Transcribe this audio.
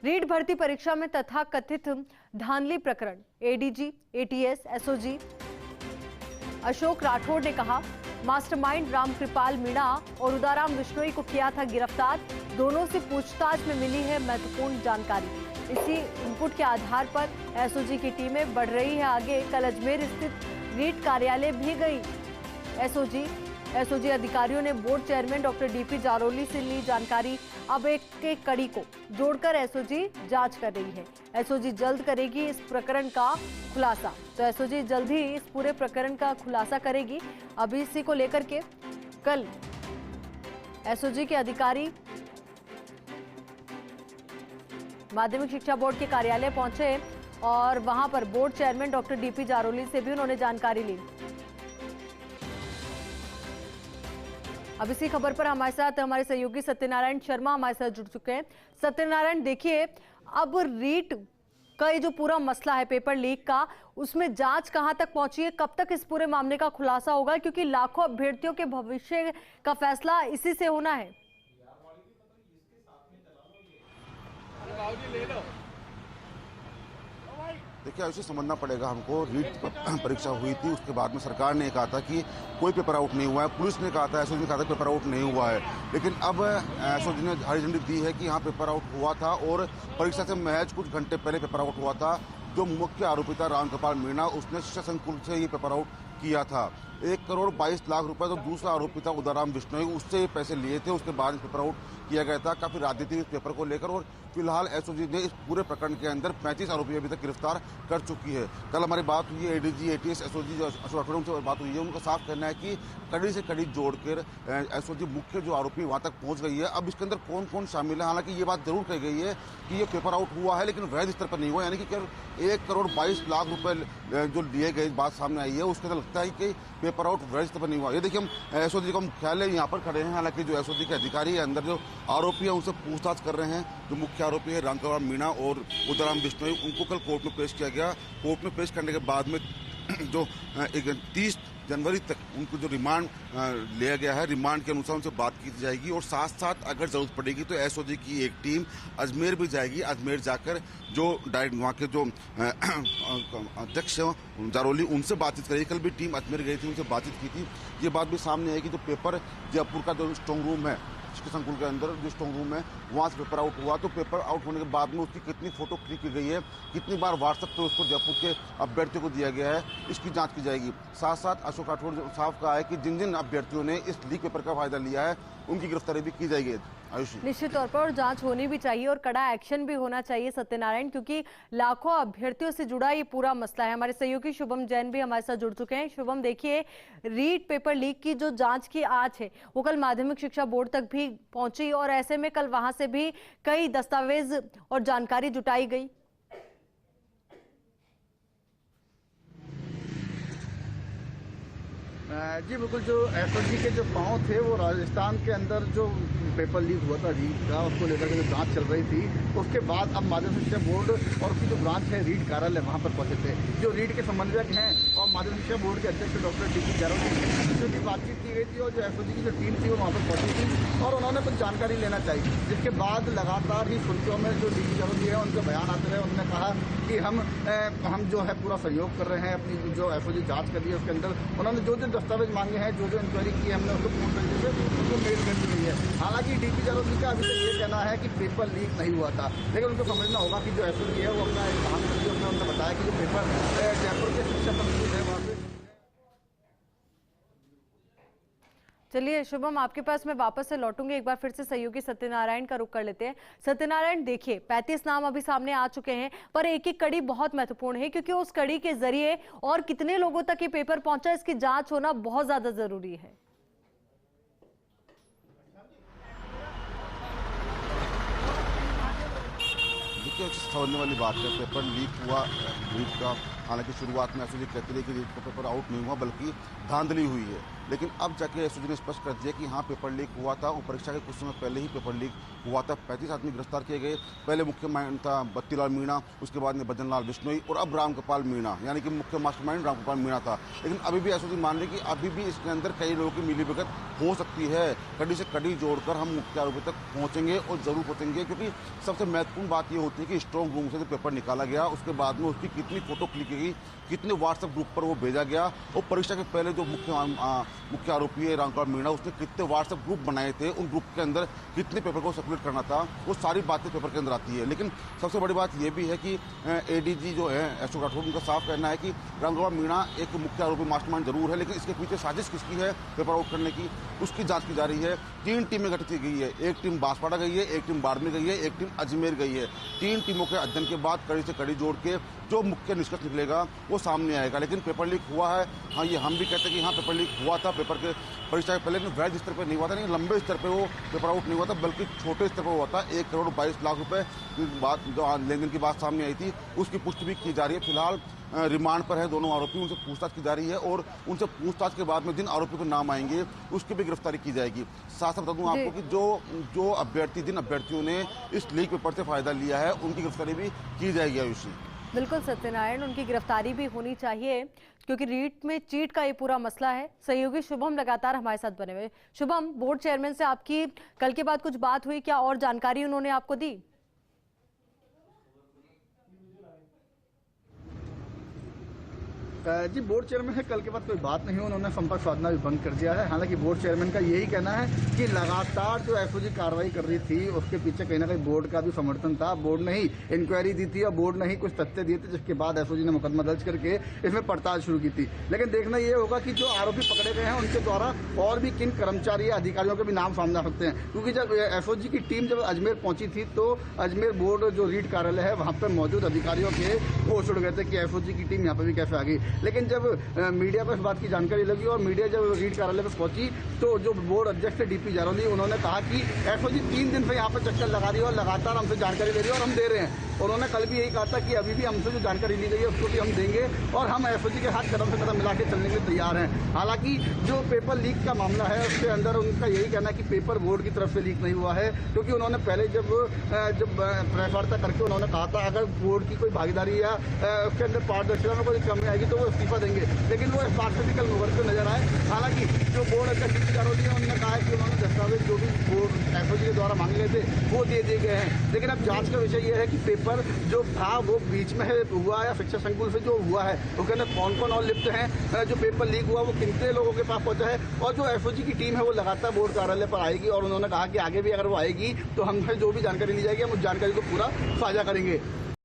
रीट भर्ती परीक्षा में तथाकथित धांधली प्रकरण, ADG, ATS, SOG Ashok Rathore ने कहा, मास्टरमाइंड रामकृपाल मीणा और उदाराम बिश्नोई को किया था गिरफ्तार। दोनों से पूछताछ में मिली है महत्वपूर्ण जानकारी। इसी इनपुट के आधार पर एसओजी की टीमें बढ़ रही है आगे। कल अजमेर स्थित रीट कार्यालय भी गई एसओजी अधिकारियों ने board chairman doctor DP Jaroli से ली जानकारी। अब एक कड़ी को जोड़कर एसओजी जांच कर रही है। एसओजी जल्द करेगी इस प्रकरण का खुलासा। तो एसओजी जल्द ही इस पूरे प्रकरण का खुलासा करेगी। अभी इसी को लेकर के कल एसओजी के अधिकारी माध्यमिक शिक्षा बोर्ड के कार्यालय पहुंचे और वहां पर board chairman doctor DP Jaroli से भी उन्होंने जानकारी ली। अब इसी खबर पर हमारे साथ हमारे सहयोगी सत्यनारायण शर्मा हमारे साथ जुड़ चुके हैं। सत्यनारायण, देखिए, अब रीट का ये जो पूरा मसला है पेपर लीक का, उसमें जांच कहां तक पहुंची है? कब तक इस पूरे मामले का खुलासा होगा? क्योंकि लाखों अभ्यर्थियों के भविष्य का फैसला इसी से होना है। देखिए, ऐसे समझना पड़ेगा हमको। रीट परीक्षा हुई थी, उसके बाद में सरकार ने कहा था कि कोई पेपर आउट नहीं हुआ है। पुलिस ने कहा था, एसओजी ने कहा था पेपर आउट नहीं हुआ है। लेकिन अब एसओजी ने हरी झंडी दी है कि यहाँ पेपर आउट हुआ था और परीक्षा से महज कुछ घंटे पहले पेपर आउट हुआ था। जो मुख्य आरोपी था रामकृपाल मीणा, उसने शिक्षा संकुल से ये पेपर आउट किया था। 1,22,00,000 रुपए। तो दूसरा आरोपी था उदाराम बिश्नोई, उससे पैसे लिए थे। उसके बाद पेपर आउट किया गया था। काफी राजनीति इस पेपर को लेकर और फिलहाल एसओजी ने इस पूरे प्रकरण के अंदर 35 आरोपी अभी तक गिरफ्तार कर चुकी है। कल हमारी बात हुई है एडीजी, एटीएस, एसओजी जो अशोक राठौड़ उनसे बात हुई है। उनका साफ कहना है कि कड़ी से कड़ी जोड़कर एसओजी मुख्य जो आरोपी वहां तक पहुंच गई है। अब इसके अंदर कौन कौन शामिल है, हालांकि ये बात जरूर कही गई है कि ये पेपर आउट हुआ है लेकिन वैध स्तर पर नहीं हुआ, यानी कि केवल 1,22,00,000 रुपए जो लिए गए बात सामने आई है। उसके अंदर लगता है कि पेपर आउट वैध स्तर पर नहीं हुआ। ये देखिए, हम एसओजी का मुख्यालय यहाँ पर खड़े हैं। हालांकि जो एसओजी के अधिकारी है अंदर जो आरोपी है उनसे पूछताछ कर रहे हैं। जो मुख्य आरोपी है रामकृपाल मीणा और उदाराम बिश्नोई, उनको कल कोर्ट में पेश किया गया। कोर्ट में पेश करने के बाद में जो 30 जनवरी तक उनको जो रिमांड लिया गया है, रिमांड के अनुसार उनसे बात की जाएगी और साथ साथ अगर जरूरत पड़ेगी तो एसओजी की एक टीम अजमेर भी जाएगी। अजमेर जाकर जो वहाँ के जो अध्यक्ष जारोली, उनसे बातचीत करेगी। कल भी टीम अजमेर गई थी, उनसे बातचीत की थी। ये बात भी सामने आई कि जो पेपर जयपुर का जो स्ट्रांग रूम है, शिक्षा संकुल के अंदर जो स्ट्रांग रूम है, वहाँ से पेपर आउट हुआ। तो पेपर आउट होने के बाद में उसकी कितनी फोटो क्लिक की गई है, कितनी बार व्हाट्सएप पे उसको जयपुर के अभ्यर्थियों को दिया गया है, इसकी जांच की जाएगी। साथ साथ अशोक राठौड़ ने साफ कहा है कि जिन जिन अभ्यर्थियों ने इस लीक पेपर का फायदा लिया है उनकी गिरफ्तारी भी की जाएगी। आयुषी, निश्चित तौर पर जांच होनी भी चाहिए और कड़ा एक्शन भी होना चाहिए सत्यनारायण, क्योंकि लाखों अभ्यर्थियों से जुड़ा ये पूरा मसला है। हमारे सहयोगी शुभम जैन भी हमारे साथ जुड़ चुके हैं। शुभम, देखिए, रीट पेपर लीक की जो जांच की आंच है वो कल माध्यमिक शिक्षा बोर्ड तक भी पहुंची और ऐसे में कल वहां से भी कई दस्तावेज और जानकारी जुटाई गई। जी बिल्कुल, जो एसओजी के जो पांव थे वो राजस्थान के अंदर जो पेपर लीक हुआ था रीट का, उसको लेकर के जो जांच चल रही थी, उसके बाद अब माध्यमिक शिक्षा बोर्ड और उसकी जो ब्रांच है रीट कार्यालय, वहां पर पहुंचे थे। जो रीट के समन्वयक हैं और माध्यमिक शिक्षा बोर्ड के अध्यक्ष डॉक्टर डीपी जारोली से भी बातचीत की गई थी और जो एसओजी की जो टीम थी वो वहाँ पर पहुंची थी और उन्होंने कुछ जानकारी लेना चाहिए। जिसके बाद लगातार ही सुर्खियों में जो डीपी जारोली है उनके बयान आते रहे। उन्होंने कहा कि हम जो है पूरा सहयोग कर रहे हैं। अपनी जो एसओजी जाँच कर रही है उसके अंदर उन्होंने जो दस्तावेज मांगे हैं, जो इंक्वायरी की है, हमने उसको पूर्ण तरीके से उनको मेल कर दी है। हालांकि डीपी जारोली का अभी तक ये कहना है कि पेपर लीक नहीं हुआ था, लेकिन उनको समझना होगा कि जो एसओजी है वो अपना एक काम करती है। उन्होंने बताया कि जो पेपर जयपुर के शिक्षा संकुल है वहाँ पे। चलिए शुभम, आपके पास मैं वापस से लौटूंगी। एक बार फिर से सहयोगी सत्यनारायण का रुख कर लेते हैं। सत्यनारायण, देखिए, 35 नाम अभी सामने आ चुके हैं, पर एक एक कड़ी बहुत महत्वपूर्ण है, क्योंकि उस कड़ी के जरिए और कितने लोगों तक ये पेपर पहुंचा, इसकी जांच होना बहुत ज्यादा जरूरी है। देखिए, समझने वाली बात है, पेपर लीक हुआ लीक का हालांकि शुरुआत में एसओजी कहते रहे कि रीट का पेपर आउट नहीं हुआ बल्कि धांधली हुई है, लेकिन अब जाके एसओजी ने स्पष्ट कर दिया कि हाँ पेपर लीक हुआ था और परीक्षा के कुछ समय पहले ही पेपर लीक हुआ था। 35 आदमी गिरफ्तार किए गए। पहले मुख्य माइंड था बत्तीलाल मीणा, उसके बाद में भजन लाल बिश्नोई और अब रामकृपाल मीणा, यानी कि मुख्य मास्टरमाइंड रामकृपाल मीणा था। लेकिन अभी भी एसओजी मान रहे कि अभी भी इसके अंदर कई लोगों की मिलीभगत हो सकती है। कड़ी से कड़ी जोड़कर हम मुख्य आरोपी तक पहुंचेंगे और जरूर पहुंचेंगे, क्योंकि सबसे महत्वपूर्ण बात यह होती है कि स्ट्रॉन्ग रूम से जो पेपर निकाला गया उसके बाद में उसकी कितनी फोटो क्लिक की गई, कितने व्हाट्सएप ग्रुप पर वो भेजा गया और परीक्षा के पहले जो मुख्य आरोपी है रामकृपाल मीणा उसने कितने व्हाट्सएप ग्रुप बनाए थे, उन ग्रुप के अंदर कितने पेपर को सर्कुलेट करना था, वो सारी बातें पेपर के अंदर आती है। लेकिन सबसे बड़ी बात यह भी है कि एडीजी जो है अशोक राठौर, उनका साफ कहना है कि रामकृपाल मीणा एक मुख्य आरोपी मास्टरमाइंड जरूर है, लेकिन इसके पीछे साजिश किसकी है पेपर आउट करने की, उसकी जांच की जा रही है। 3 टीमें गठित की गई है, एक टीम बांसवाड़ा गई है, एक टीम बाड़मेर गई है, एक टीम अजमेर गई है। 3 टीमों के अध्ययन के बाद कड़ी से कड़ी जोड़ के जो मुख्य निष्कर्ष निकलेगा वो सामने आएगा। लेकिन पेपर लीक हुआ है, हाँ ये हम भी कहते हैं कि हाँ पेपर लीक हुआ था पेपर के परीक्षा के पहले, वैध स्तर पर नहीं हुआ था, नहीं लंबे स्तर पर वो पेपर आउट नहीं हुआ था, बल्कि छोटे स्तर पर हुआ था। 1 करोड़ 22 लाख रुपए की बात, जो लेन देन की बात सामने आई थी, उसकी पुष्टि भी की जा रही है। फिलहाल रिमांड पर है दोनों आरोपी, उनसे पूछताछ की जा रही है और उनसे पूछताछ के बाद में जिन आरोपियों के नाम आएंगे उसकी भी गिरफ्तारी की जाएगी। साथ साथ बता दूं आपको कि जो अभ्यर्थी, जिन अभ्यर्थियों ने इस लीक पेपर से फायदा लिया है, उनकी गिरफ्तारी भी की जाएगी। आयुषी, बिल्कुल सत्यनारायण, उनकी गिरफ्तारी भी होनी चाहिए क्योंकि रीट में चीट का ये पूरा मसला है। सहयोगी शुभम लगातार हमारे साथ बने हुए। शुभम, बोर्ड चेयरमैन से आपकी कल के बाद कुछ बात हुई क्या, और जानकारी उन्होंने आपको दी? जी, बोर्ड चेयरमैन से कल के बाद कोई बात नहीं हुई, उन्होंने संपर्क साधना भी बंद कर दिया है। हालांकि बोर्ड चेयरमैन का यही कहना है कि लगातार जो एसओजी कार्रवाई कर रही थी उसके पीछे कहीं ना कहीं बोर्ड का भी समर्थन था। बोर्ड ने ही इंक्वायरी दी थी और बोर्ड ने ही कुछ तथ्य दिए थे, जिसके बाद एसओजी ने मुकदमा दर्ज करके इसमें पड़ताल शुरू की थी। लेकिन देखना ये होगा कि जो आरोपी पकड़े गए हैं उनके द्वारा और भी किन कर्मचारी या अधिकारियों के भी नाम सामने आ सकते हैं, क्योंकि जब एसओजी की टीम जब अजमेर पहुंची थी तो अजमेर बोर्ड जो रीट कार्यालय है वहां पर मौजूद अधिकारियों के होश उड़ गए थे कि एसओजी की टीम यहाँ पर भी कैसे आ गई। लेकिन जब मीडिया को इस बात की जानकारी लगी और मीडिया जब रीट कार्यालय पर पहुंची तो जो बोर्ड अध्यक्ष डीपी जारोली, उन्होंने कहा कि एसओजी 3 दिन से यहाँ पर चक्कर लगा रही है और लगातार हमसे जानकारी ले रही है और हम दे रहे हैं। उन्होंने कल भी यही कहा था कि अभी भी हमसे जो जानकारी ली गई है उसको भी हम देंगे और हम एसओजी के साथ कदम से कदम मिला के चलने के लिए तैयार हैं। हालांकि जो पेपर लीक का मामला है उसके अंदर उनका यही कहना है कि पेपर बोर्ड की तरफ से लीक नहीं हुआ है, क्योंकि उन्होंने पहले जब प्रेस वार्ता करके उन्होंने कहा था अगर बोर्ड की कोई भागीदारी या उसके अंदर पारदर्शिता में कोई कमी आएगी तो वो इस्तीफा देंगे, लेकिन वो इस बात से भी कल मुबरक नजर आए। हालांकि जो बोर्ड अध्यक्ष जारोली है उन्होंने कहा है कि उन्होंने दस्तावेज जो भी बोर्ड एसओजी के द्वारा मांगे गए थे वो दे दिए गए हैं। लेकिन अब जांच का विषय ये है कि पेपर जो था वो बीच में हुआ या शिक्षा संकुल से जो हुआ है उसके अंदर कौन कौन और लिप्त हैं, जो पेपर लीक हुआ वो कितने लोगों के पास पहुंचा है, और जो एसओजी की टीम है वो लगातार बोर्ड कार्यालय पर आएगी और उन्होंने कहा कि आगे भी अगर वो आएगी तो हमसे जो भी जानकारी ली जाएगी हम उस जानकारी को पूरा साझा करेंगे।